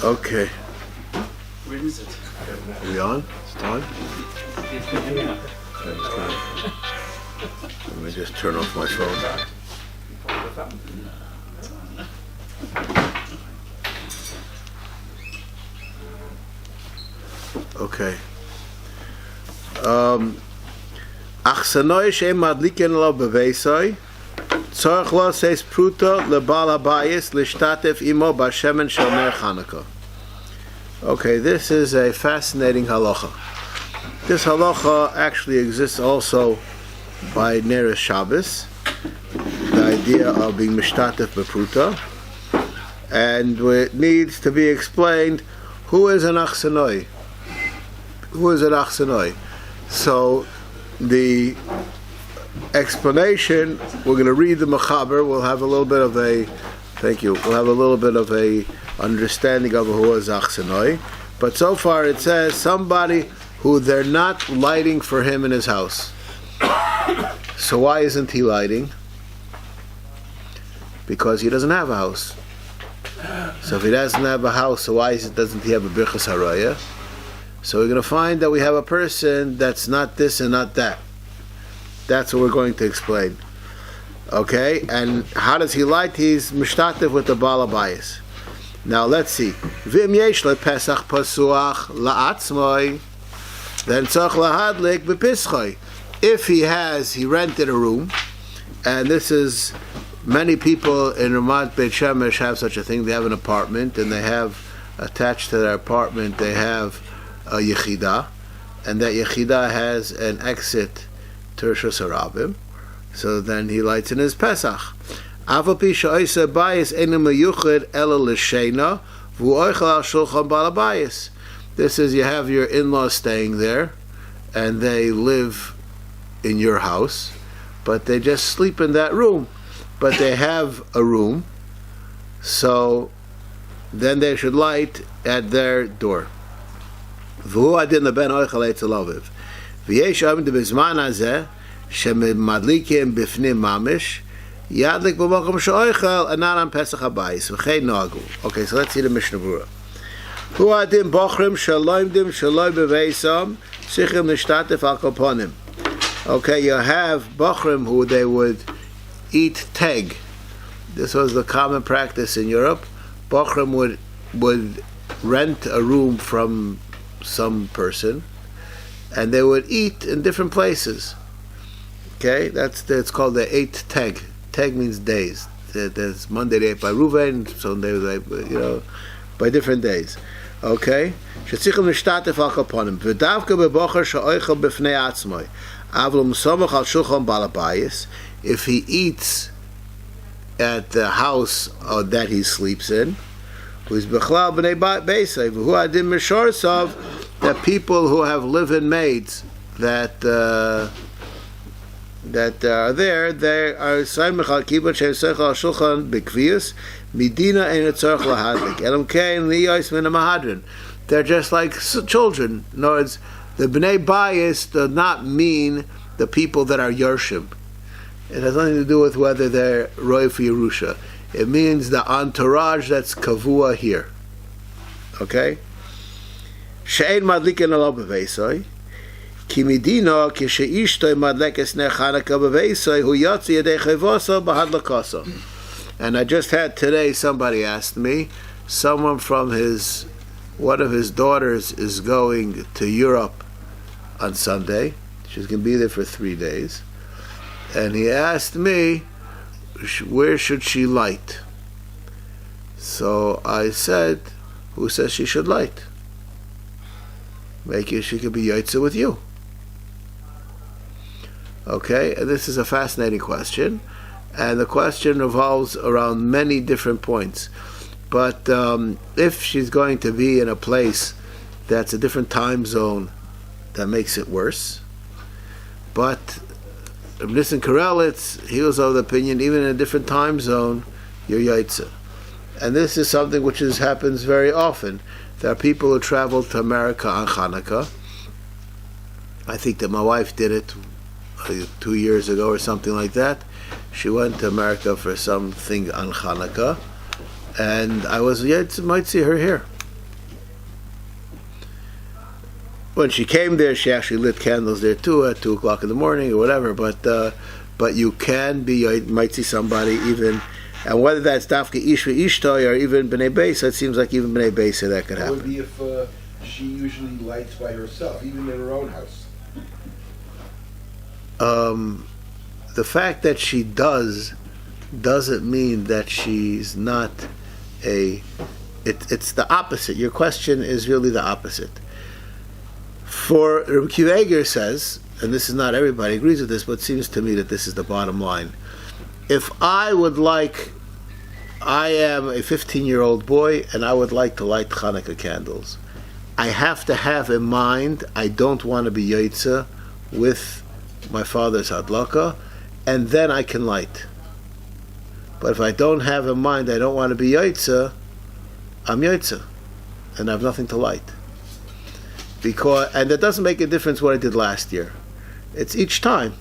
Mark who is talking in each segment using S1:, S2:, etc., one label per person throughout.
S1: Okay.
S2: Where is it?
S1: Are we on? It's time? Let me just turn off my phone. Okay. Achsanoi she'em madliken lo beveisoi tzorach lo seis pruto lebal habayis lishtatef imo bashemen shel ner Chanukah. Okay, this is a fascinating halacha. This halacha actually exists also by Ner Shabbos, the idea of being mishtatef bepruta, and it needs to be explained who is an achsanoi. Who is an achsanoi? So the explanation, we're going to read the Mechaber. We'll have a little bit of a, thank you, we'll have a little bit of a understanding of who is achsanoi. But so far it says somebody who they're not lighting for him in his house. So why isn't he lighting? Because he doesn't have a house. So if he doesn't have a house, so why doesn't he have a birchas haraya? So we're going to find that we have a person that's not this and not that. That's what we're going to explain. Okay? And how does he light? He's mishtatev with the Baal Habayis. Now let's see. V'im yesh le pesach pasuach la'atzmoi, then tzach lahadlik b'pischoi. If he rented a room, and this is, many people in Ramat Beit Shemesh have such a thing. They have an apartment, and they have, attached to their apartment, they have a yechida, and that yechida has an exit to Rosh Hashanah. So then he lights in his Pesach. This is, you have your in-laws staying there, and they live in your house, but they just sleep in that room. But they have a room, so then they should light at their door. Yadlik b'mokom she'oichel anan Pesach habayis v'chein noagu. Okay, so let's see the Mishnah Berurah. Hu adim bochrim shaloimdim shaloi beveisam sichim nishtatef al koponim. Okay, you have bochrim who they would eat teg. This was the common practice in Europe. Bochrim would rent a room from some person, and they would eat in different places. Okay, it's called the 8 teg. Teg means days. There's Monday they ate by Reuven, Sunday they, by different days. Okay? Shetzichem nishtatef al kaponim. V'davka bebocher she'oichel b'fnei atzmoi. Avlo m'somach al shulchan Baal Habayis. If he eats at the house that he sleeps in, who's bechlal b'nei beisay, v'hu adim mishorsav, that people who have live-in maids that are there, they are saimechal kibbutz shem sechal shulchan b'kvius midina ein etzorach lahadlik elam kein liyos min hamahadrin. They're just like children. In other words, the bnei bayis does not mean the people that are yorshim. It has nothing to do with whether they're roy for Yerusha. It means the entourage that's kavua here. Okay? She'ein madlikin ala b'veisoi Kimidino kisheishtoi madlekes ner Chanukah beveisoi hu yotzi yedei chevoso bahadlakoso. And I just had today, somebody asked me, someone from one of his daughters is going to Europe on Sunday. She's going to be there for 3 days. And he asked me, where should she light? So I said, who says she should light? Make it she could be yotze with you. Okay, and this is a fascinating question, and the question revolves around many different points. But if she's going to be in a place that's a different time zone, that makes it worse. But Nissen Karelitz, he was of the opinion, even in a different time zone, you're yotze. And this is something which happens very often. There are people who travel to America on Chanukah. I think that my wife did it 2 years ago or something like that. She went to America for something on Chanukah, and I was might see her here. When she came there, she actually lit candles there too at 2:00 in the morning or whatever. But you might see somebody even, and whether that's dafka ish v'ishtoy or even b'nei beis, it seems like even b'nei beis that could happen.
S3: What would be if she usually lights by herself, even in her own house?
S1: The fact that she doesn't mean that she's not it's the opposite. Your question is really the opposite. For Rabbi Kiva says, and this is not everybody agrees with this, but it seems to me that this is the bottom line. If I am a 15-year-old boy and I would like to light Chanukah candles, I have to have in mind I don't want to be Yotze with my father's hadlaka, and then I can light. But if I don't have in mind I don't want to be Yotze, I'm Yotze, and I have nothing to light. And it doesn't make a difference what I did last year. It's each time,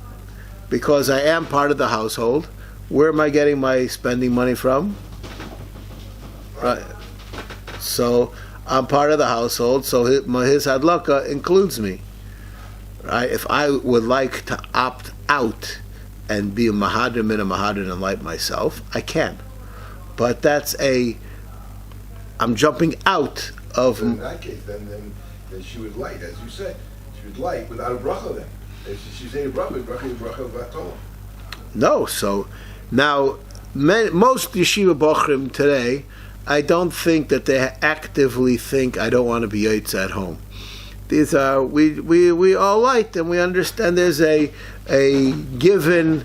S1: because I am part of the household. Where am I getting my spending money from? Right. So I'm part of the household. So his hadlaka includes me. Right. If I would like to opt out and be a mahadrim and light myself, I can. But I'm jumping out of.
S3: So in that case, then she would light, as you said. She would light without a bracha then. If she's a bracha v'atola.
S1: No, so now most yeshiva bochrim today, I don't think that they actively think I don't want to be yotze at home. These are we all light and we understand there's a given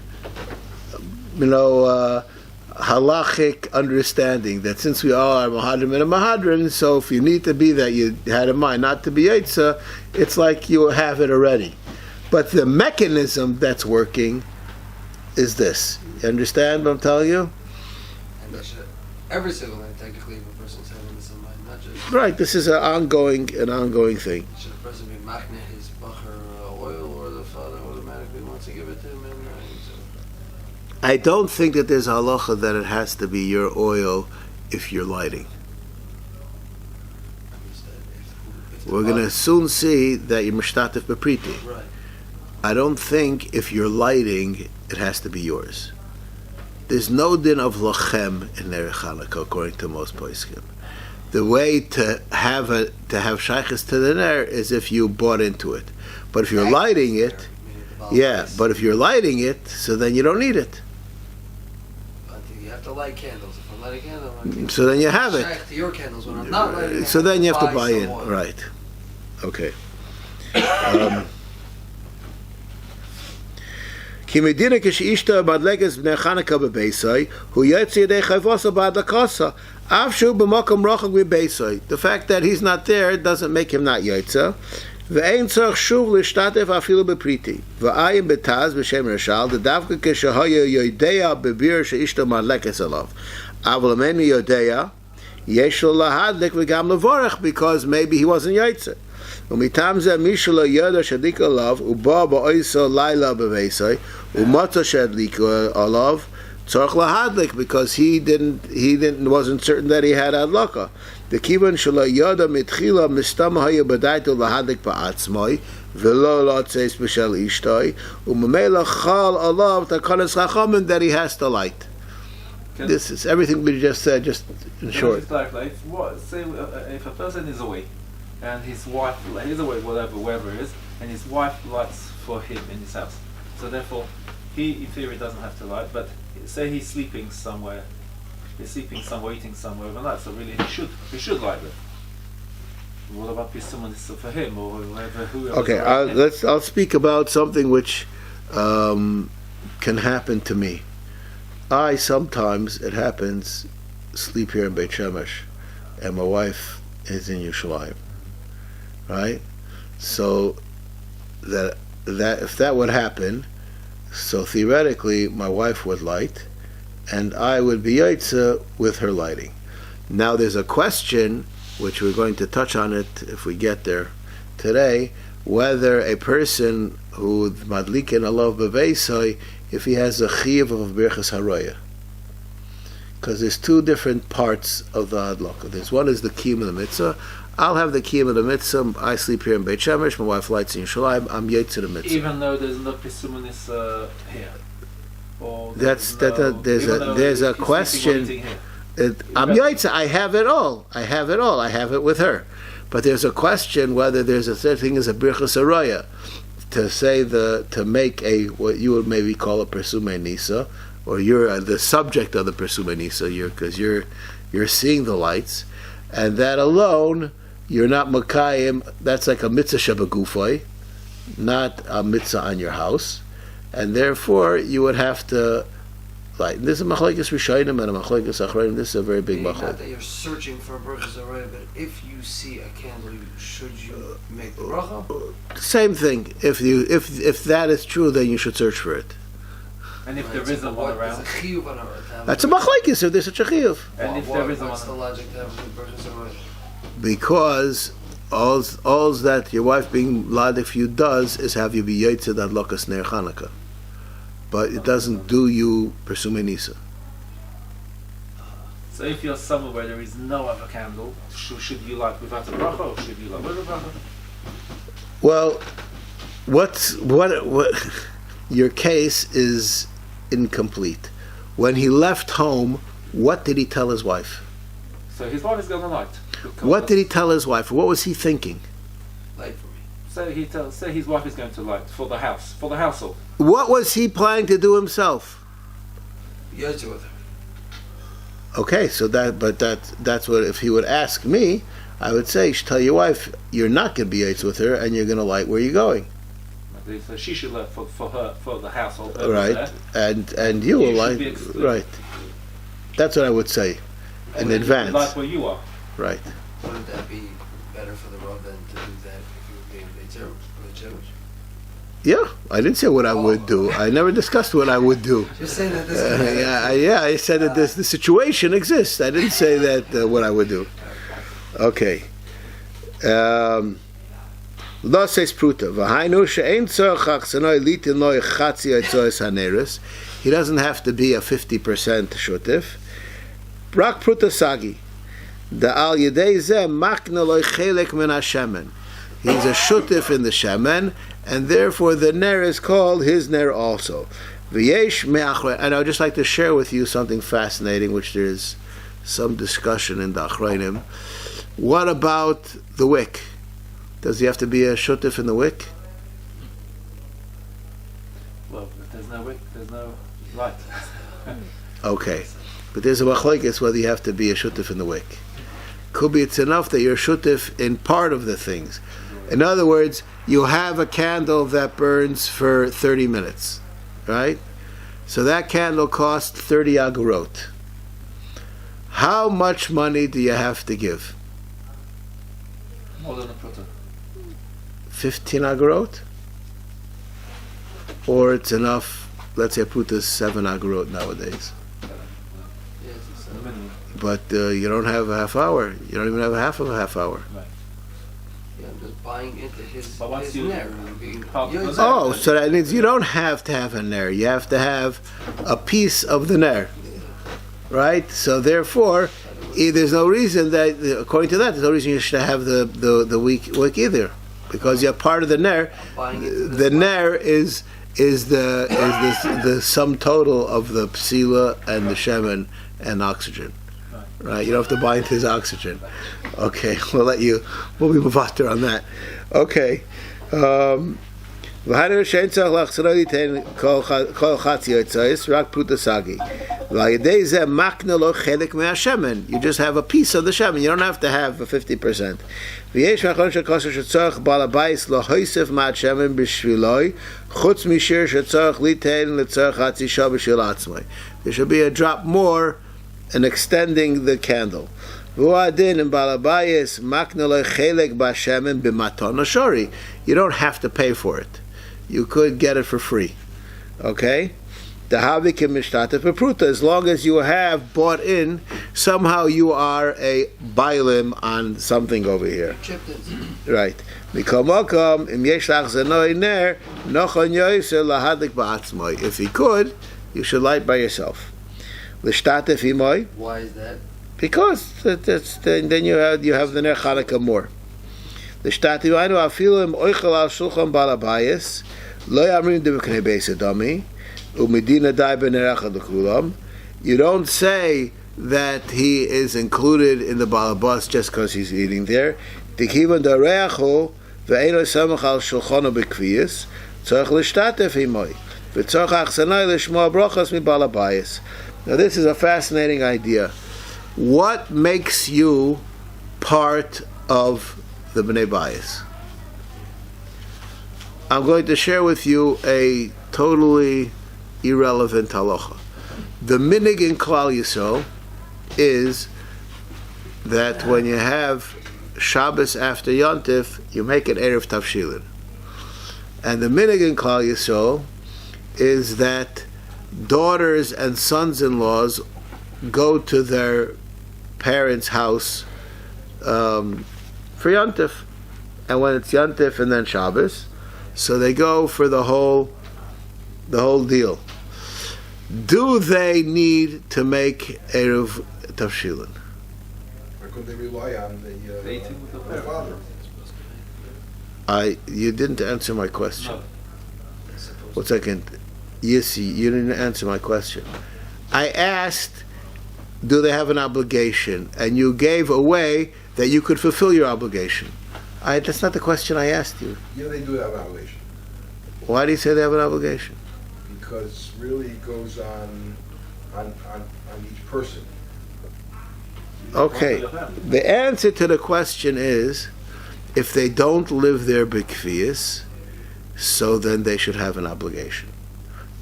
S1: halachic understanding that since we all are mahadrim and a mahadrim, so if you need to be that you had in mind not to be yotze, it's like you have it already. But the mechanism that's working is this. You understand what I'm telling you?
S4: And that should, every single night, technically, if a person's having this in mind, not just...
S1: Right, this is an ongoing thing.
S4: Should a person be machne his bacher oil, or the father automatically wants to give it to him?
S1: I don't think that there's a halacha that it has to be your oil if you're lighting. We're going to soon see that you're mishtatif bepriti.
S4: Right.
S1: I don't think if you're lighting, it has to be yours. There's no din of lachem in Ner Chanukah, according to most poskim. The way to have shaykhis to the ner is if you bought into it. But if you're lighting it, but if you're lighting it, so then you don't need it.
S4: But you have to light candles. If I'm lighting candles,
S1: so then you have it.
S4: To your candles when I'm not lighting.
S1: So then you have to buy in, right? Okay. The fact that he's not there doesn't make him not yotze. ואין צורך שוב להשתתף אפילו בפריטי. ועין בתז בשם רש"ל, דווקא כשהיה יודע בביר שאשתו מדלקת עליו. אבל אם אינו יודע, יש לו להדליק וגם לברך, because maybe he wasn't יוצא. ומטעם זה מי שלא ידע שהדליק עליו, הוא בא באויסו לילה בביסו, ומצא שהדליק עליו, צריך להדליק, because he wasn't certain that he had הדלקה. וכיוון שלא ידע מתחילה מסתם היה בדייתו להדליק בעצמוי ולא להצס בשל אשתוי וממילא חל עליו תקנס חכמים that he has to light. This is everything we just said, just in short.
S5: Say if a person is away and his wife is away, wherever it is, and his wife lights for him in his house, so therefore he in theory doesn't have to light, but say he's sleeping somewhere, eating somewhere overnight, so really he should light it. What about if someone is for him or whoever?
S1: Okay, I'll speak about something which can happen to me. I sometimes, it happens, sleep here in Beit Shemesh, and my wife is in Yerushalayim, right? So that if that would happen, so theoretically my wife would light, and I would be yotze with her lighting. Now there's a question, which we're going to touch on it if we get there today, whether a person who madlikin alav beveisoi, if he has a chiyuv of birchas haroya. because there's two different parts of the hadlaka. There's one is the kiyum of the mitzvah. I'll have the kiyum of the mitzvah. I sleep here in Beit Shemesh. My wife lights in Yerushalayim. I'm yet to the mitzvah.
S5: Even though there's no pesumanis here. Or
S1: There's a
S5: he's
S1: question.
S5: sleeping here.
S1: I'm yaitza. I have it all. I have it with her. But there's a question whether there's a third thing as a birchas araya to make a what you would maybe call a persume nisa, or you're the subject of the persume nisa. Because you're seeing the lights, and that alone you're not makayim. That's like a mitzvah shabagufay, not a mitzvah on your house, and therefore you would have to. Like this is a machlokes rishayim and a machlokes achronim. This is a very big
S4: Not
S1: machlokes.
S4: that you're searching for a bracha zaraya, but if you see a candle, should you make the bracha?
S1: Same thing. If that is true, then you should search for it.
S5: And if there isn't one around,
S4: There's a chiyuv on it.
S1: That's a machlokes if there's such a chiyuv.
S5: and if there isn't
S4: What's the
S5: one,
S4: logic to have a bracha zaraya?
S1: Because all that your wife being ladik for you does is have you be yaitze that lokas ner Chanukah, but it doesn't do you persume nisa.
S5: so if you're somewhere where there is no other candle, should you light without a bracha or should you light with a bracha?
S1: Well, what your case is incomplete. When he left home, what did he tell his wife?
S5: So his wife is going to light.
S1: What did he tell his wife? What was he thinking?
S4: Light for me.
S5: Say his wife is going to light for the household.
S1: What was he planning to do himself?
S4: Yotze with her.
S1: Okay, so that's what, if he would ask me, I would say, you should tell your wife you're not going to be yaitz with her and you're going to light where you're going.
S5: So she should light for the household.
S1: Right, and you will
S5: should
S1: light,
S5: be excluded.
S1: right. That's what I would say in advance.
S5: Light where you are.
S1: Right.
S4: Wouldn't that be better for the Rav than to do that if you were being Beit Shemesh?
S1: Yeah, I didn't say what I would do. I never discussed what I would do.
S4: Just saying that this
S1: Yeah, I said that the situation exists. I didn't say that what I would do. Okay. Lo says pruta. V'hainu she'ein tzorach chachsanoi litin lo chatzi etzoes haneres. He doesn't have to be a 50% shutif. Rak pruta sagi. The al yedei zeh makna lo chelek min hashemen. He's a shutif in the shemen, and therefore the ner is called his ner also. V'yesh me'achre. And I would just like to share with you something fascinating, which there is some discussion in the achronim. What about the wick? Does he have to be a shutif in the wick?
S5: Well, if there's no wick, there's no light.
S1: Okay, but there's a machlokes whether you have to be a shutif in the wick. Could be it's enough that you're shutif in part of the things. In other words, you have a candle that burns for 30 minutes, right? So that candle costs 30 agorot. How much money do you have to give?
S5: More than a pruta.
S1: 15 agorot? Or it's enough, let's say a pruta is 7 agorot nowadays.
S4: Yes, it's
S5: Minimum.
S1: But you don't have a half hour. You don't even have a half of a half hour.
S4: yeah, I'm just buying into his
S5: But once
S4: his
S5: you-
S4: ner. I'm being
S5: Oh,
S4: Yotze.
S1: Oh, so that means you don't have to have a ner. You have to have a piece of the ner. Right? So therefore, there's no reason that, according to that, there's no reason you should have the wick either. Because you're part of the ner.
S4: Buying into this
S1: The ner is the sum total of the psila and the shemen and oxygen. Right? You don't have to buy into his oxygen. Okay, we'll be mavater on that. Okay. You just have a piece of the shemen. You don't have to have a 50%. There should be a drop more in extending the candle. You don't have to pay for it. You could get it for free. Okay? As long as you have bought in, somehow you are a bailim on something over here.
S4: chipped in.
S1: Right. If he could, you should light by yourself. L'shtatef imoy.
S4: Why is that?
S1: Because then you have the Ner Chanukah more. L'shtatef imoy afilu im oichel al shulchan balabayis lo yamrim devknei beis adami umedina dai b'ner echad l'kulam. You don't say that he is included in the balabas just because he's eating there. Tikivan dareachu ve'eno samach al shulchano b'kviyas tzarich l'shtatef imoy v'tzarich achsanai l'shmoa brachas mi balabayis. Now this is a fascinating idea. What makes you part of the Bnei Bayis? I'm going to share with you a totally irrelevant halacha. The minig in Klal Yisrael is that when you have Shabbos after Yontif, you make an Erev Tavshilin. And the minig in Klal Yisrael is that daughters and sons-in-laws go to their parents' house for Yontif, and when it's Yontif and then Shabbos, so they go for the whole deal. Do they need to make Erev Tavshilin?
S3: Or could they rely on
S5: They eat with the
S3: the father?
S1: You didn't answer my question.
S5: No.
S1: 1 second. Yes, you didn't answer my question. I asked, do they have an obligation? And you gave away that you could fulfill your obligation. That's not the question I asked you.
S3: Yeah, they do have an obligation.
S1: Why do you say they have an obligation?
S3: Because really it goes on each person.
S1: Okay. The answer to the question is, if they don't live there b'kviyas, so then they should have an obligation.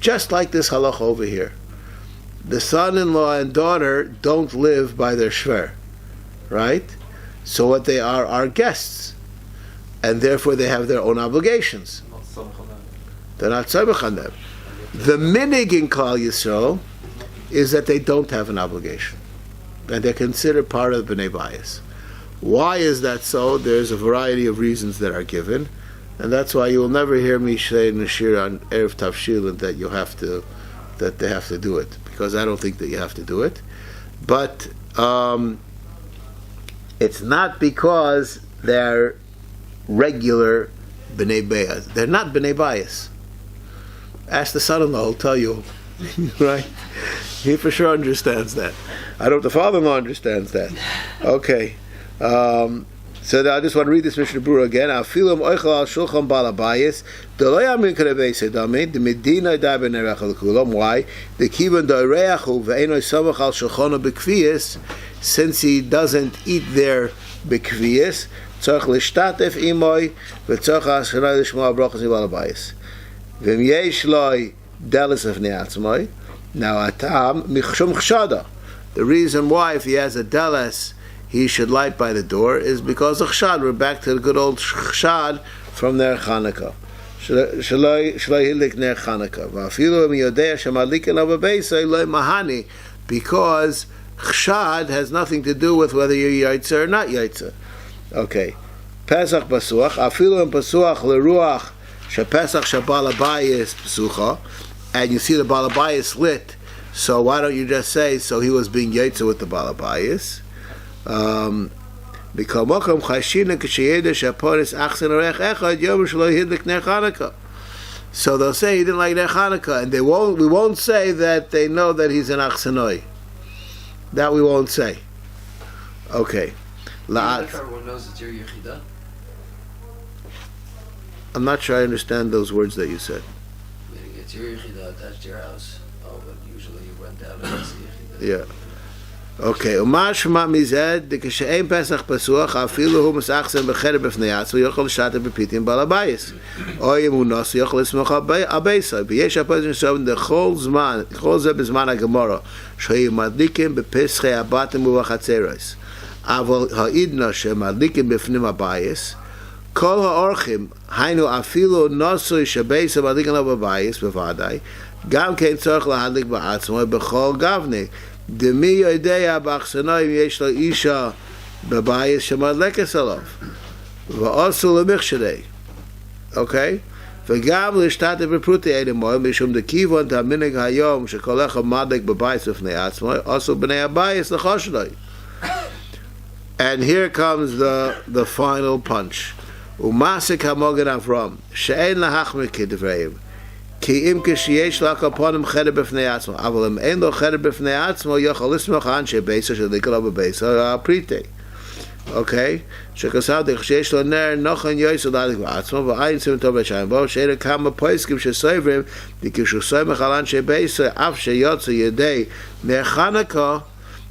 S1: Just like this halach over here. The son-in-law and daughter don't live by their shver, right? So what they are guests. And therefore they have their own obligations. They're not tzarech on them. The minig in Klal Yisrael is that they don't have an obligation. And they're considered part of the Bnei Bayis. Why is that so? There's a variety of reasons that are given. And that's why you will never hear me say in the shir on Erev Tavshilin that they have to do it, because I don't think that you have to do it. But it's not because they're regular Bnei Bayis. They're not Bnei Bayis. Ask the son-in-law, he'll tell you, right? He for sure understands that. I don't know if the father-in-law understands that. Okay. So I just want to read this Mishnah Berurah again. Afilim oichel al shulchan balabayis delo yamin k'rebei sedami the medina da b'nerech l'kulam. Why? The kivan doireachu ve'enoi samach al shulchano b'kviyas. Since he doesn't eat there b'kviyas, tzarich l'shtatef imoy v'tzarich ha'ashanai l'shmoa brachas balabayis. V'im yesh loi delis of ne'atzmai. Now atam michshum chshada. The reason why, if he has a delis, he should light by the door is because of chshad. We're back to the good old chshad from Ner Chanukah. Shaloi hilik Ner Chanukah. V'afilu miyodei shemadlikin over beisay loy mahani, because chshad has nothing to do with whether you're yaitza or not yaitza. Okay. Pesach basuach. Afilu basuach leruach shepesach shabalabayis psucha, and you see the balabayis lit. So why don't you just say so he was being yaitza with the balabayis? So they'll say he didn't like Ner Chanukah, and we won't say that they know that he's an achsanoi. That we won't say. Okay.
S4: Everyone knows it's your yechida.
S1: I'm not sure I understand those words that you said.
S4: Meaning it's your yechida attached to your house. Oh, but usually you rent out and it's the yechida.
S1: Yeah. Okay, umashma mized de kshein pesach pasuach afilu hu mesachsen b'cheder b'fnei atzma yochel shata b'pitim balabayis oy emunos yochel esmocha abeisa b'yesh apazin shovin de chol ze b'zman ha'gemara shoyi madlikim b'peschei abatim u'vachatzeros avol ha'idna shemadlikim b'fnim abayis kol ha'orchim hainu afilu nosoi shebeisa madlikim abayis b'vadai gam kein tzorch lahadlik ba'atzma b'chol gavni Demi yodeya b'achsanayim yesh lo isha b'bayis shemadlekes alav v'asu l'michshadei. Okay, וגם להשתתף בפרוטי אין המועל, משום דכיוון תמינג היום שכל אחד מדק בבית לפני עצמו, עשו בני הבית לחושלוי. And here comes the final punch. ומעסיק המוגן אברהם, שאין להחמיר כדבריהם, כי אם כשיש לה כפונים חדר בפני עצמו, אבל אם אין לו חדר בפני עצמו, יכול לסמוך אנשי ביסו שדליקו לו בביסו, הפריטי. אוקיי? שכסף שיש לו נר נוחן יויסו להדליק בעצמו, ואין סימתו בשיים בו, שאלה כמה פויסקים שסוברים, וכשהוא סומך על אנשי ביסו, אף שיוצא ידי נר חנוכה,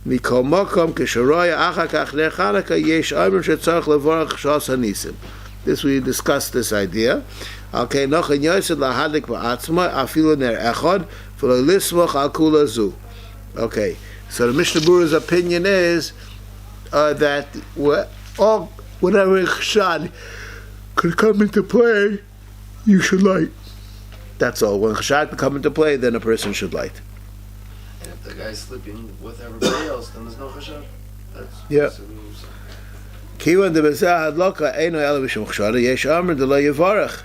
S1: מכל מקום, כשרואה אחר כך נר חנוכה, יש אומרים שצריך לבורך שעוש הניסים. This we discussed this idea. Okay, נוחן יויסו להדליק בעצמו, אפילו נר אחד, ולא לסמוך על כולה זו. Okay, so the Mishnah Berurah's opinion is that whenever chashad could come into play, you should light. That's all. When chashad could come into play, then a person should light.
S4: And if the guy's sleeping with everybody else, then there's no chashad.
S1: Yeah. Kivan de bezah hadloka eino ela b'shem chashad yesh amr de lo yivarach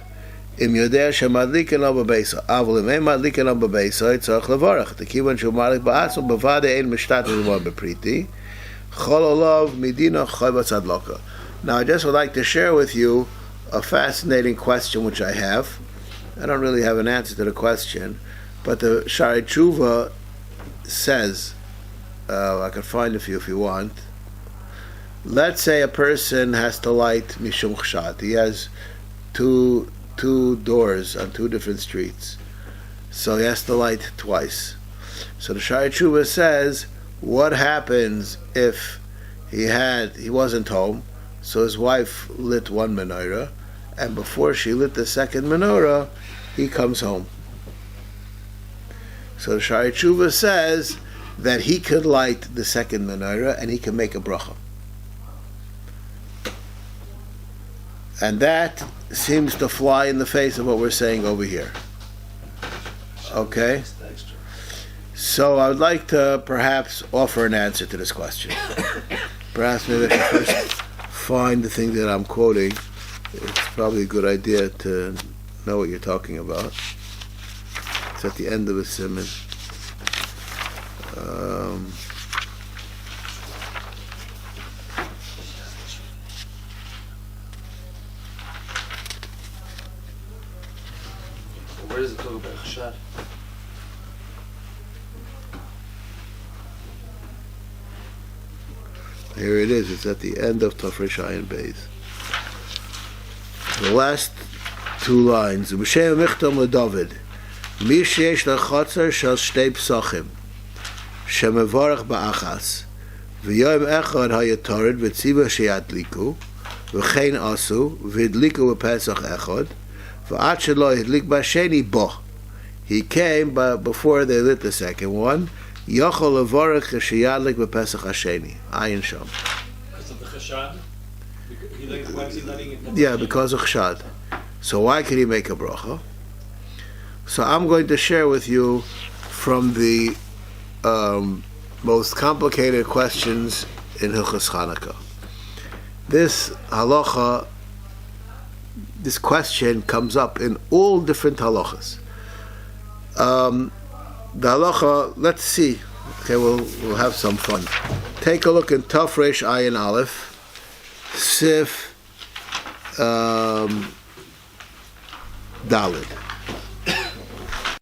S1: im yodea shemadlik elo b'beisa aval im ein madlik elo b'beisa tzarich levarach the kivan shu madlik ba'atzmo b'vade ein mishtat v'mor b'priti chol olav midina chayvat sadloka. Now I just would like to share with you a fascinating question which I have. I don't really have an answer to the question, but the Shari Tshuva says, I can find a few if you want. Let's say a person has to light Mishum Chshad. He has two doors on two different streets. So he has to light twice. So the Shari Tshuva says, what happens if he wasn't home, so his wife lit one menorah, and before she lit the second menorah, he comes home. So the Shari Tshuva says that he could light the second menorah and he can make a bracha. And that seems to fly in the face of what we're saying over here. Okay? So I would like to perhaps offer an answer to this question. Perhaps maybe I should first find the thing that I'm quoting. It's probably a good idea to know what you're talking about. It's at the end of a simon.
S4: Where does it talk about chashad?
S1: Here it is. It's at the end of Tafresh Ayin Beis. The last two lines. B'shem michtam leDavid. Mi sheyesh lechotzer shel shtei psachim. Shemevarach ba'achas. V'yom echad hayatorid v'tziva sheyadliku. V'chein asu. V'idliku v'pesach echad. V'at shelo hidlik b'sheni bo. He came before they lit the second one. Yochol levarach sheyadlik v'pesach hasheni. Ayin sham.
S2: Because of the chashad? Why is he letting it?
S1: Yeah, because of chshad. So why could he make a bracha? So I'm going to share with you from the most complicated questions in Hilchos Chanukah. This halacha, this question comes up in all different halachas. The halacha, let's see. Okay, we'll have some fun. Take a look in Tafresh Ayin Aleph, Sif Dalid.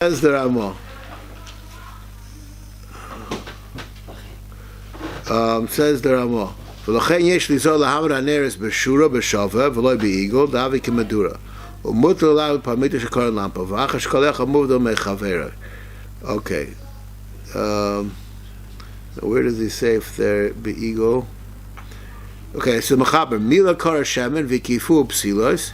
S1: Says the Ramah. Says the Ramah. V'lochein yesh lizol lahamar haneres b'shura b'shava v'loi b'igol davi k'madura u'mutar lau parmita shekar lampa v'achar shkolecha muvdo mechavera. Okay. Where does he say if they're b'igol? Okay, so mechaber mila kar shemen v'kifu psilos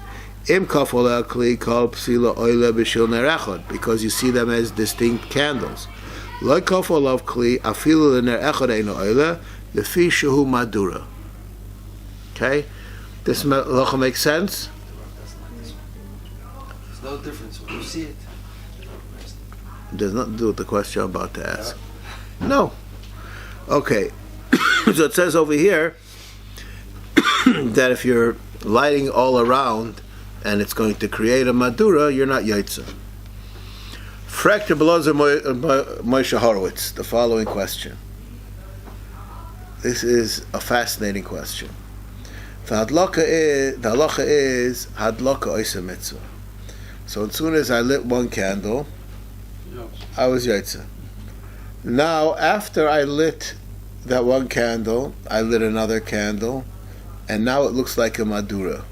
S1: im kaf ola kli kal psila oila b'shil nerechad, because you see them as distinct candles. Lo kaf ola kli afilu l'nerechad eino oila lefi shehu madura. Okay, this halacha makes sense.
S4: There's no difference when you see it.
S1: It does not do with the question I'm about to ask. No. Okay, so it says over here that if you're lighting all around and it's going to create a Madura, you're not Yaitza. Frekter Belozer Moshe Horowitz, the following question. This is a fascinating question. The halacha is hadlaka oisa mitzvah. So as soon as I lit one candle, I was Yaitza. Now, after I lit that one candle, I lit another candle, and now it looks like a Madura.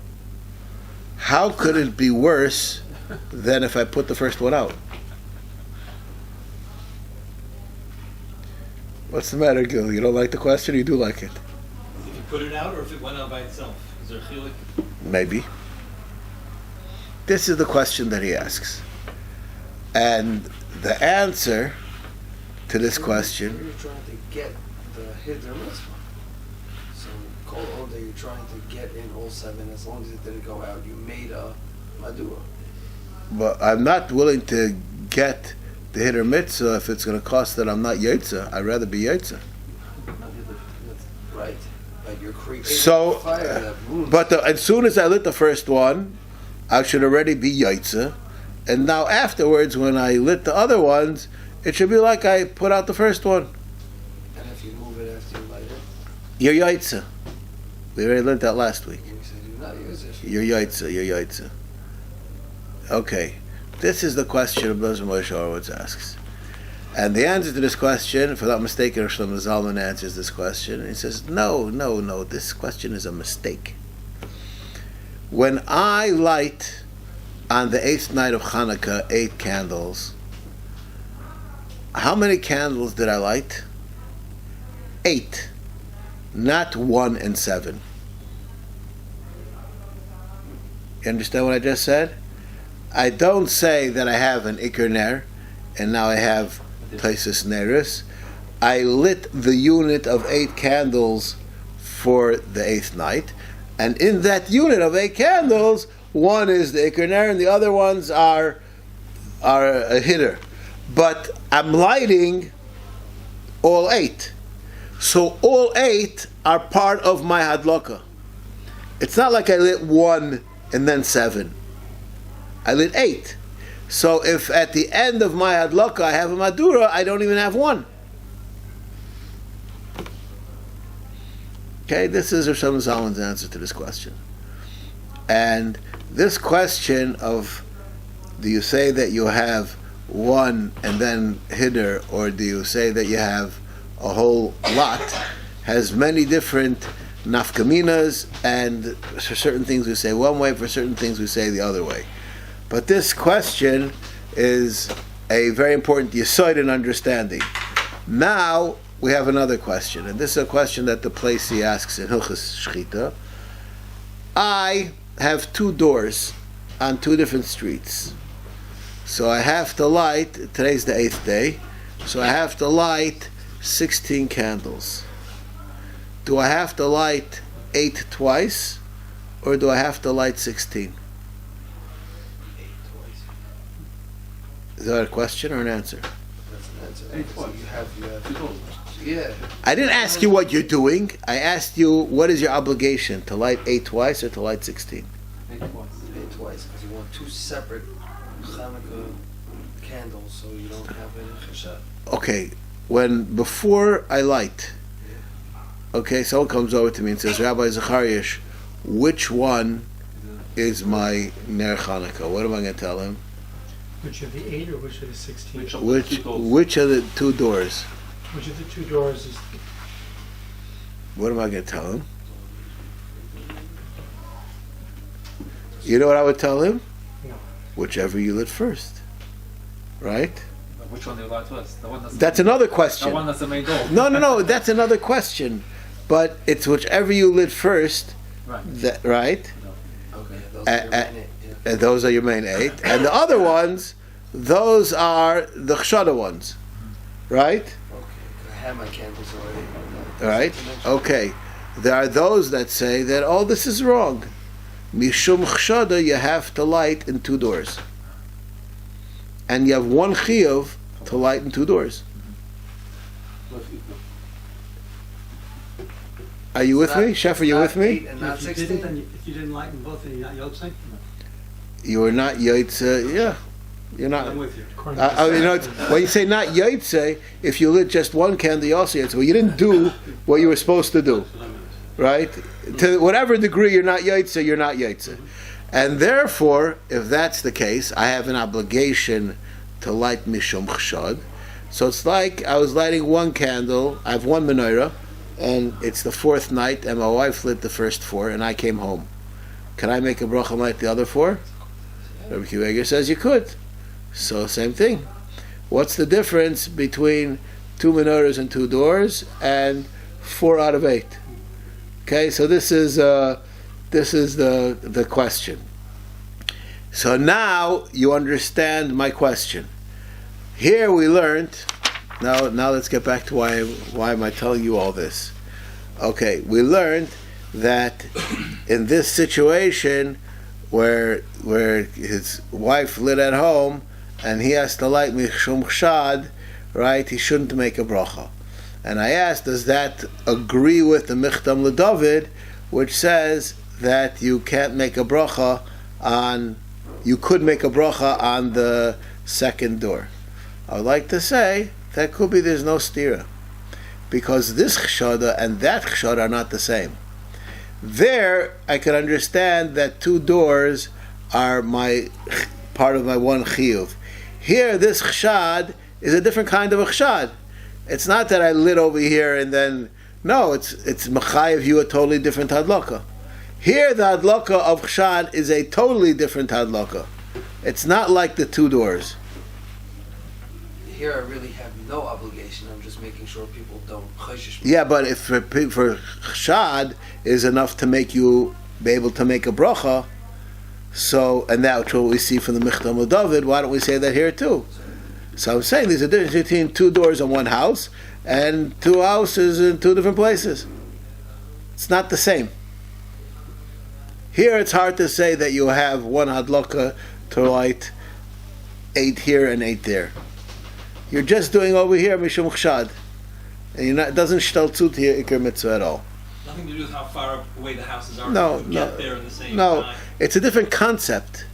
S1: How could it be worse than if I put the first one out? What's the matter, Gil? You don't like the question, or you do like it?
S2: If you put it out or if it went out by itself? Is there a chilik?
S1: Maybe. This is the question that he asks. And the answer to this question...
S4: You're trying to get the Hidr Mitzvah. So, call all day, you're trying to get in all 7. As long as it didn't go out, you made a Madura.
S1: But I'm not willing to get the Hidr Mitzvah if it's going to cost that I'm not Yaitza. I'd rather be Yaitza.
S4: Right. But you're creating
S1: So,
S4: fire that ruins.
S1: but as soon as I lit the first one, I should already be Yaitza. And now afterwards, when I lit the other ones, it should be like I put out the first one.
S4: And if you move it after you light it,
S1: You're Yaitza. We already learned that last week.
S4: you said you're not using it.
S1: You're Yaitza. Okay. This is the question Rabbi Moshe Horowitz asks. And the answer to this question, if I'm not mistaken, Shlomo Zalman answers this question. He says, no, this question is a mistake. When I light on the 8th night of Chanukah 8 candles, how many candles did I light? 8. Not 1 and 7. You understand what I just said? I don't say that I have an Iker Ner, and now I have Taisus Neris. I lit the unit of 8 candles for the 8th night, and in that unit of 8 candles, one is the Iker Ner, and the other ones are a hitter. But I'm lighting all 8. So all 8 are part of my Hadlaka. It's not like I lit 1 and then 7. I lit 8. So if at the end of my Hadlaka I have a Madura, I don't even have 1. Okay, this is Rav Zalman's answer to this question. And this question of, do you say that you have 1 and then Hidr, or do you say that you have a whole lot, has many different nafkaminas, and for certain things we say one way, for certain things we say the other way. But this question is a very important yesod in understanding. Now we have another question, and this is a question that the Placey asks in Hilchos Shchita. I have 2 doors on 2 different streets. So I have to light, today's the 8th day, so I have to light 16 candles. Do I have to light 8 twice, or do I have to light 16?
S4: 8 twice.
S1: Is that a question or an answer?
S4: That's an answer.
S5: 8
S4: So
S5: twice.
S4: you have, yeah.
S1: I didn't ask you what you're doing. I asked you what is your obligation, to light 8 twice or to light 16?
S5: 8 twice.
S4: 8 twice, because you want 2 separate Hanukkah candles, so you don't have any chesed.
S1: Okay, before I light, okay, someone comes over to me and says, Rabbi Zachariash, which one is my Ner Chanukah? What am I going to tell him?
S6: Which of the 8 or which of the 16?
S1: Which of the 2 doors?
S6: Which of the 2 doors is...
S1: What am I going to tell him? You know what I would tell him?
S6: No.
S1: Whichever you lit first. Right?
S5: Which one do you light first? The one
S1: That's another question.
S5: The one that's the main door.
S1: No, that's another question. But it's whichever you lit first,
S5: Right.
S1: right?
S4: Okay, those
S1: Uh,
S4: are your minute, yeah.
S1: And those are your main 8. And the other ones, those are the chshada ones. Right?
S4: Okay, I have my candles already.
S1: Right? Okay. There are those that say that, oh, this is wrong. Mishum chshada, you have to light in 2 doors. And you have 1 chiyuv to light in 2 doors. Are you with me? Chef, are you with me?
S4: And not
S6: If you
S4: 16?
S6: didn't, if you didn't light them both, then you're not yotzei?
S1: you are not yaitse. Yeah, you're not.
S2: I'm with you.
S1: When you say not yaitse, if you lit just one candle, you also yaitse. Well, you didn't do what you were supposed to do, right? To whatever degree you're not yaitse, you're not yaitse. And therefore, if that's the case, I have an obligation to light mishum chshad. So it's like I was lighting one candle. I have one menorah, and it's the fourth night, and my wife lit the first four, and I came home. Can I make a bracha and light the other four? Rabbi Kiva says you could. So same thing. What's the difference between 2 menorahs and 2 doors and 4 out of 8? Okay, so this is the question. So now you understand my question. Here we learned. Now let's get back to why am I telling you all this? Okay, we learned that in this situation where his wife lit at home and he has to light mishum chshad, right? He shouldn't make a bracha. And I asked, does that agree with the Michtam LeDavid, which says that you can't make a bracha you could make a bracha on the second door? I would like to say that could be there's no stira, because this chshada and that chshada are not the same. There, I can understand that 2 doors are part of my one chiyuv. Here, this chshad is a different kind of a chshad. It's not that I lit over here and then, no, it's mechayev you a totally different hadlaka. Here, the hadlaka of chshad is a totally different hadlaka. It's not like the 2 doors.
S4: Here, I really have no obligation. I'm just making sure people don't chayshish.
S1: Yeah, but if for chshad is enough to make you be able to make a bracha, so, and that's what we see from the Michtam LeDavid, why don't we say that here too? So I'm saying there's a difference between 2 doors in one house and 2 houses in 2 different places. It's not the same. Here it's hard to say that you have one hadlaka to light 8 here and 8 there. You're just doing over here mishum chshad, and it doesn't shtaltzut to your ikar mitzvah at all.
S2: Nothing to do with how far away the houses are.
S1: No,
S2: to
S1: no,
S2: get there in the same
S1: no.
S2: time.
S1: It's a different concept.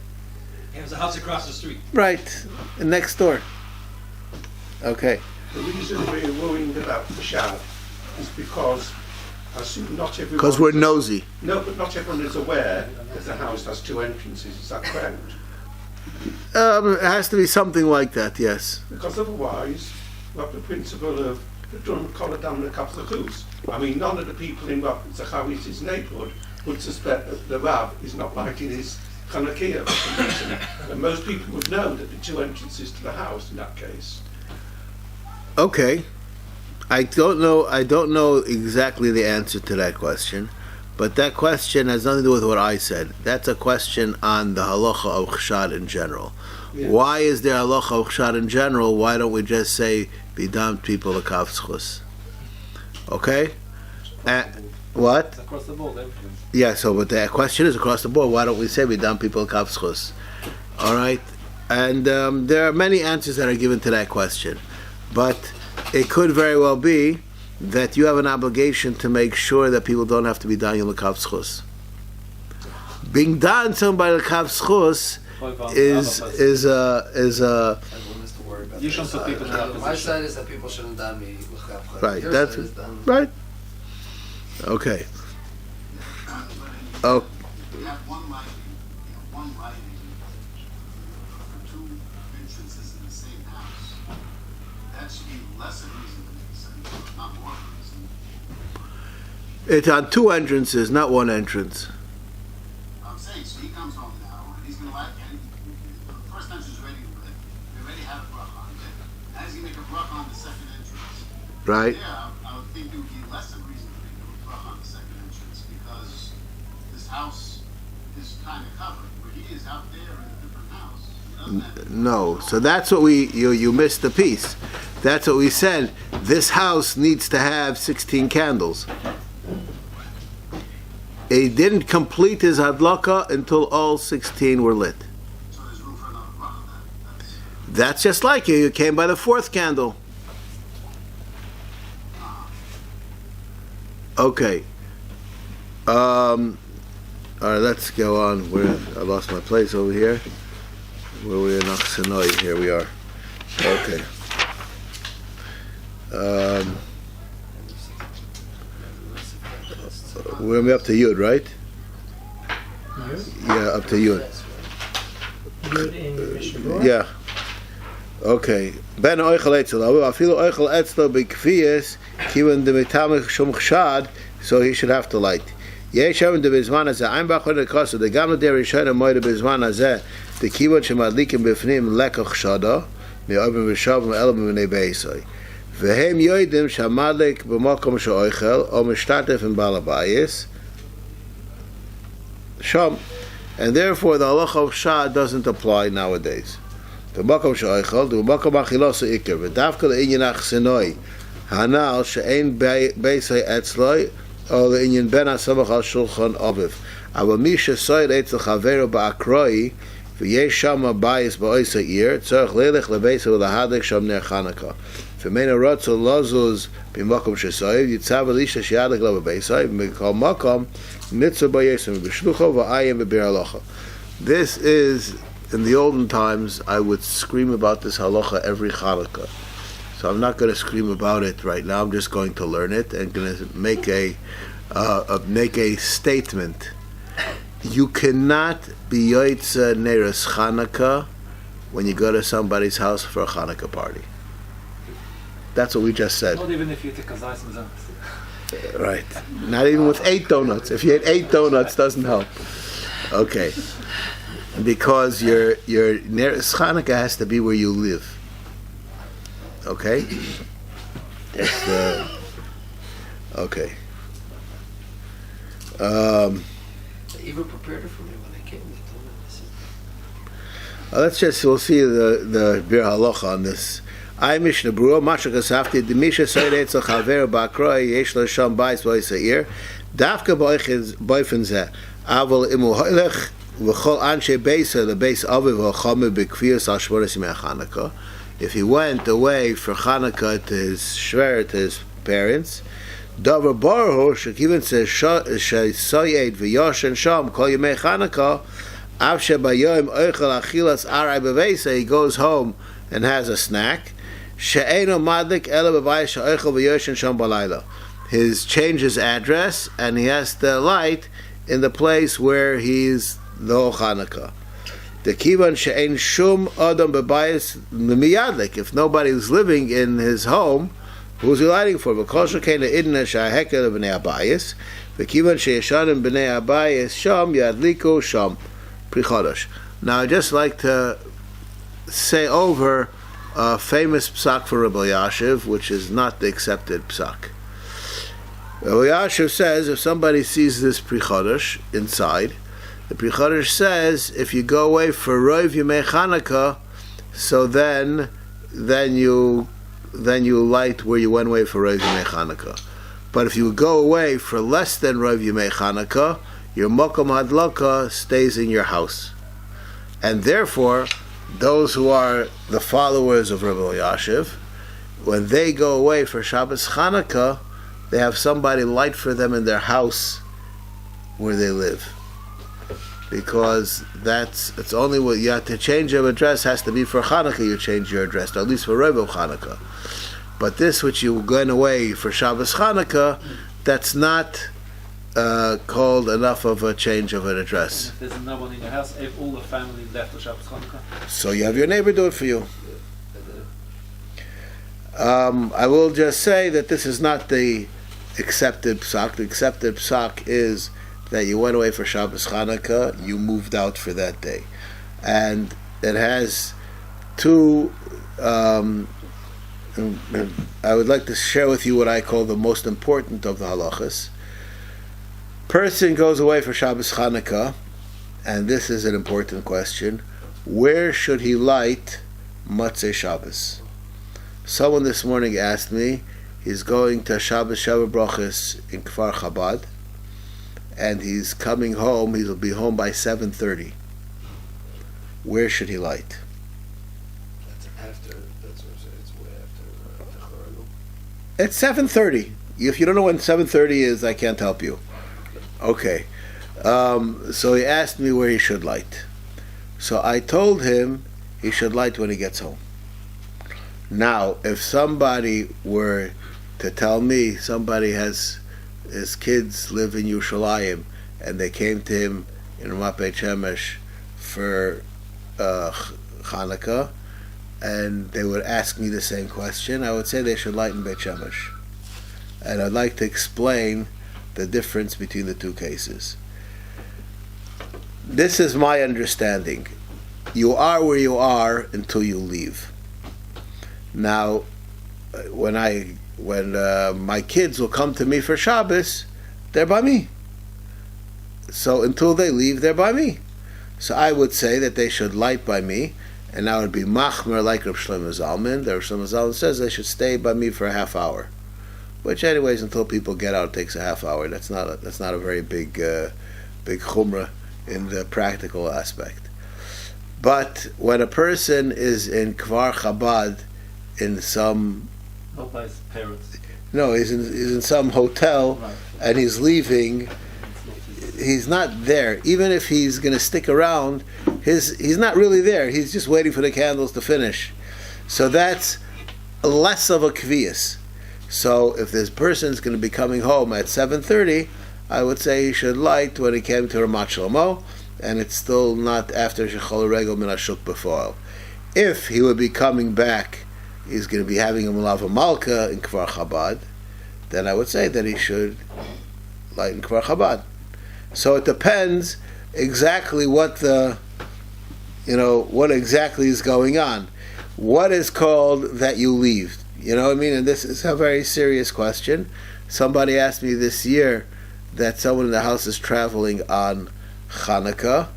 S2: There's a house across the street.
S1: Right, next door. Okay.
S7: The reason we're worrying about the shad is because I assume not everyone...
S1: Because we're nosy.
S7: No, but not everyone is aware that the house has 2 entrances. Is that correct?
S1: It has to be something like that, yes.
S7: Because otherwise, we have the principle of the drum collar down the kapsachus. I mean, none of the people in Rav Zachariash's neighbourhood would suspect that the Rav is not lighting his Chanukah for some reason. And most people would know that the 2 entrances to the house in that case.
S1: Okay. I don't know exactly the answer to that question, but that question has nothing to do with what I said. That's a question on the halacha of chshad in general.
S7: Yeah.
S1: Why is there halacha of chshad in general? Why don't we just say bidam people lekav zchus? Okay? What?
S5: It's across the board, everything.
S1: Yeah, so but the question is across the board. Why don't we say bidam people lekav zchus? All right? And there are many answers that are given to that question. But it could very well be that you have an obligation to make sure that people don't have to be done lekav zchus. Being done somebody lekav zchus is a
S4: Everyone has to worry about
S5: You
S4: that.
S5: shouldn't put people in that
S4: My
S5: position.
S4: side is that people shouldn't done me l'chav.
S1: right.
S4: Your
S1: That's
S4: side is done.
S1: right. Okay. Oh,
S8: We have one lighting for 2 entrances in the same house. That should be less of a reason to make sense, not more of a reason.
S1: it's on 2 entrances, not 1 entrance.
S8: I'm saying, so he comes home now, and he's gonna light, and the first entrance is already lit. We already have a bracha on it. Now he's gonna make a bracha on the second entrance.
S1: Right.
S8: Yeah, I would think there would be less of a reason to make a bracha on the second entrance, because this house is kind of covered, where he is out there in a different house. He doesn't have-
S1: No. So that's what you missed the piece. That's what we said. This house needs to have 16 candles. He didn't complete his hadlaka until all 16 were lit.
S8: So there's room for another bracha then.
S1: That's just like you. You came by the 4th candle. Okay. All right, let's go on. I lost my place over here. Where we are in Aksanoi. Here we are. Okay. We're gonna be up to Yud, right?
S6: Yud?
S1: Yeah, up to Yud.
S6: Yud in Mishnah Berurah?
S1: Yeah. Okay. Ben oichel etzel. Afilu oichel etzlo b'kfiyas kivan demetamich shum chshad, so he should have to light. Yeshavim de bezman hazeh. I'm bachor nekasa. The gamla der rishayna moide bezman hazeh. The kivan shemadlikim b'fnim lekach chshada me'obim v'shavim elam b'nei beisai. V'hem yoidim shamadlik b'makom she'oichel o mishtatef in balabayis. Sham. And therefore the halacha of shad doesn't apply nowadays. The makom she'oichel, the makom achilosa ikir, v'davka le'inyan achsenoi, hanal she'ein beisai etzloi, or le'inyan ben ha'samach al shulchan aviv. Ava mi she'soid etzel chaveru ba'akroi, v'yesh shama bayis ba'oisa ir, tzorach leilech lebeisa v'lahadek sham ner Chanukah. V'meina rotzel lozuz b'makom she'soid, yitzav elisha she'adek lo b'beisai, v'mikol makom, mitzvah ba'yesem v'shlucha v'ayim v'bir halacha. This is, in the olden times, I would scream about this halacha every Chanukah. So I'm not going to scream about it right now. I'm just going to learn it and going to make a statement. You cannot be yoitza neres Chanukah when you go to somebody's house for a Chanukah party. That's what we just said.
S5: Not even if you take a zayis mizan.
S1: Right. Not even with 8 donuts. If you had 8 donuts, doesn't help. Okay. Because your neres Chanukah has to be where you live. Okay? That's the... Okay.
S4: They even prepared it for me when they came.
S1: We'll see the Bir Halacha on this. I Mishnah Berurah, Masha Kasafti, the Misha Soidet Chaver Bakroi, Yesh Lo Sham Bais Voisair, Dafka Boyfen Zeh, Aval Imu Hoilech, V'chol Anshe Beisa, the base Aviv V'chome B'kfiyas Al Shmones Yimei Chanukah. If he went away for Chanukah to his shver, to his parents, Davar Baruch Shekivan says Shesoyed V'yoshen Sham Kol Yimei Chanukah, Av Shebayom Oichel Achilas Arai B'veisa, he goes home and has a snack. She'eino madlik ela b'bayis she'oichel v'yoshen sham balayla. His changes address and he has to light in the place where he's the whole Chanukah. The kivan she'ein shum adam b'bayis l'miyadlik. If nobody's living in his home, who's he lighting for? V'kol she'kein le'idna she'ahekel b'nei abayis. The kivan she'yeshanim b'nei abayis sham yadliku sham pri chodosh. Now I'd just like to say over a famous psak for Rabbi Yashiv, which is not the accepted psak. Rabbi Yashiv says if somebody sees this Pri Chodesh inside, the Pri Chodesh says if you go away for Rov Yemei Chanukah, so then you light where you went away for Rov Yemei Chanukah. But if you go away for less than Rov Yemei Chanukah, your Mokom Hadlaka stays in your house. And therefore, those who are the followers of Rabbi Yashiv, when they go away for Shabbos Chanukah, they have somebody light for them in their house where they live. Because it's only what you have to change your address has to be for Chanukah you change your address, or at least for Revo Chanukah. But this which you're going away for Shabbos Chanukah, that's not called enough of a change of an address.
S5: If there's no one in your house, if all the family left for Shabbos Chanukah,
S1: so you have your neighbor do it for you. I will just say that this is not the accepted psak. The accepted psak is that you went away for Shabbos Chanukah, you moved out for that day. And it has two... I would like to share with you what I call the most important of the halachas. Person goes away for Shabbos Chanukah, and this is an important question. Where should he light Matzei Shabbos? Someone this morning asked me, he's going to Shabbos Sheva Brachos in Kfar Chabad, and he's coming home, he'll be home by 7:30. Where should he light?
S4: That's after, that's what I'm saying, it's way after Choranu.
S1: It's 7:30. If you don't know when 7:30 is, I can't help you. Okay. So he asked me where he should light. So I told him he should light when he gets home. Now, if somebody were to tell me somebody has his kids live in Yerushalayim and they came to him in Ramat Beit Shemesh for Chanukah, and they would ask me the same question, I would say they should light in Beit Shemesh. And I'd like to explain the difference between the two cases. This is my understanding. You are where you are until you leave. Now, when my kids will come to me for Shabbos, they're by me. So until they leave, they're by me. So I would say that they should light by me, and I would be machmer like Rav Shlomo Zalman. Rav Shlomo Zalman says they should stay by me for a half hour, which, anyways, until people get out, it takes a half hour. That's not a very big chumrah in the practical aspect. But when a person is in Kvar Chabad in some
S5: Not by his parents.
S1: no, he's in some hotel,
S5: Right.
S1: and he's leaving. He's not there. Even if he's going to stick around, he's not really there. He's just waiting for the candles to finish. So that's less of a kvias. So if this person's going to be coming home at 7:30, I would say he should light when he came to Ramat Shlomo, and it's still not after Shechol Regel Min Hashuk B'Foel. If he would be coming back, he's going to be having a Malava Malka in Kvar Chabad, then I would say that he should light in Kvar Chabad. So it depends exactly what exactly is going on. What is called that you leave? You know what I mean? And this is a very serious question. Somebody asked me this year that someone in the house is traveling on Chanukah,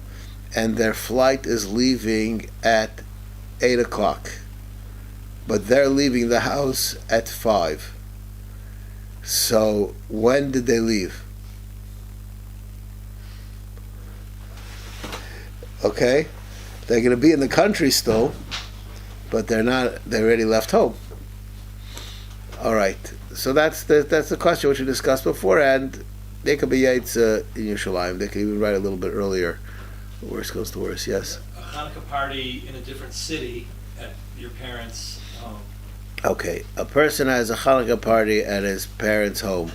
S1: and their flight is leaving at 8 o'clock. But they're leaving the house at 5. So when did they leave? Okay, they're going to be in the country still, but they're not. They already left home. All right, so that's the question which we discussed before, and they could be yaitz in Yerushalayim. They could even write a little bit earlier. Worst goes to worst. Yes.
S2: A Hanukkah party in a different city at your parents' home.
S1: Okay, a person has a Hanukkah party at his parents' home.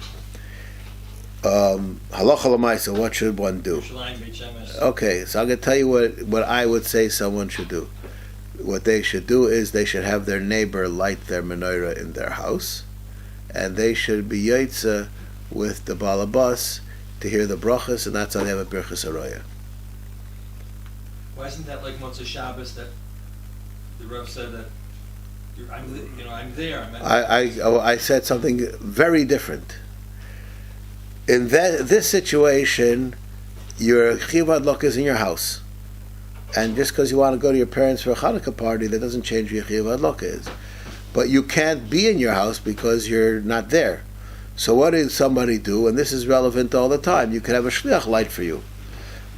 S1: Halacha l'maisa, what should one do?
S2: Yerushalayim, Beit Shemesh.
S1: Okay, so I'm going to tell you what I would say someone should do. What they should do is they should have their neighbor light their menorah in their house, and they should be yaitza with the balabas to hear the brachas, and that's how they have a birchas haraya.
S2: Why isn't that like Motzei Shabbos that the Rav said that I'm there.
S1: I said something very different. In this situation, your chiyuv hadlaka is in your house, and just because you want to go to your parents for a Hanukkah party, that doesn't change who your chiyuv hadlaka is. But you can't be in your house because you're not there. So what does somebody do? And this is relevant all the time. You can have a shliach light for you,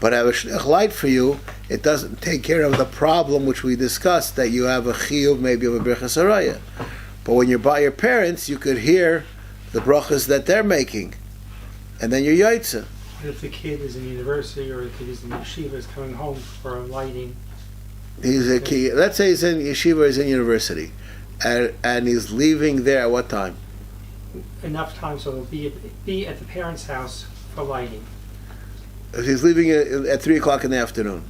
S1: but have a shliach light for you, it doesn't take care of the problem which we discussed, that you have a chiyuv maybe of a birchas haraya. But when you're by your parents, you could hear the brachas that they're making, and then you're yaitza.
S6: What if the kid is in university or the kid is in yeshiva, is coming home for lighting?
S1: He's a key. Let's say he's in yeshiva, he's in university, and he's leaving there at what time?
S6: Enough time so he'll be at the parents' house for lighting.
S1: He's leaving at 3 o'clock in the afternoon.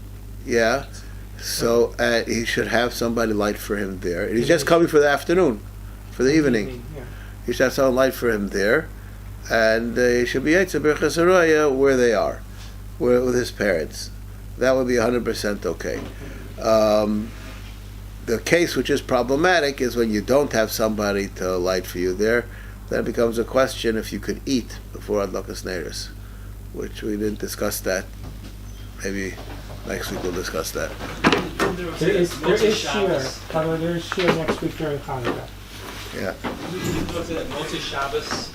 S1: Yeah. So he should have somebody light for him there. And he's just coming for the afternoon, for the evening.
S6: Yeah.
S1: He should have someone light for him there, and he should be yaitza birchas haraya where they are, with his parents. That would be 100% okay. The case which is problematic is when you don't have somebody to light for you there. Then it becomes a question if you could eat before adlakas neiros, which we didn't discuss that. Maybe next week we'll discuss that.
S6: There is shir. By the way, there is shir next week during Hanukkah.
S1: Yeah.
S2: We can go to that Motzei Shabbos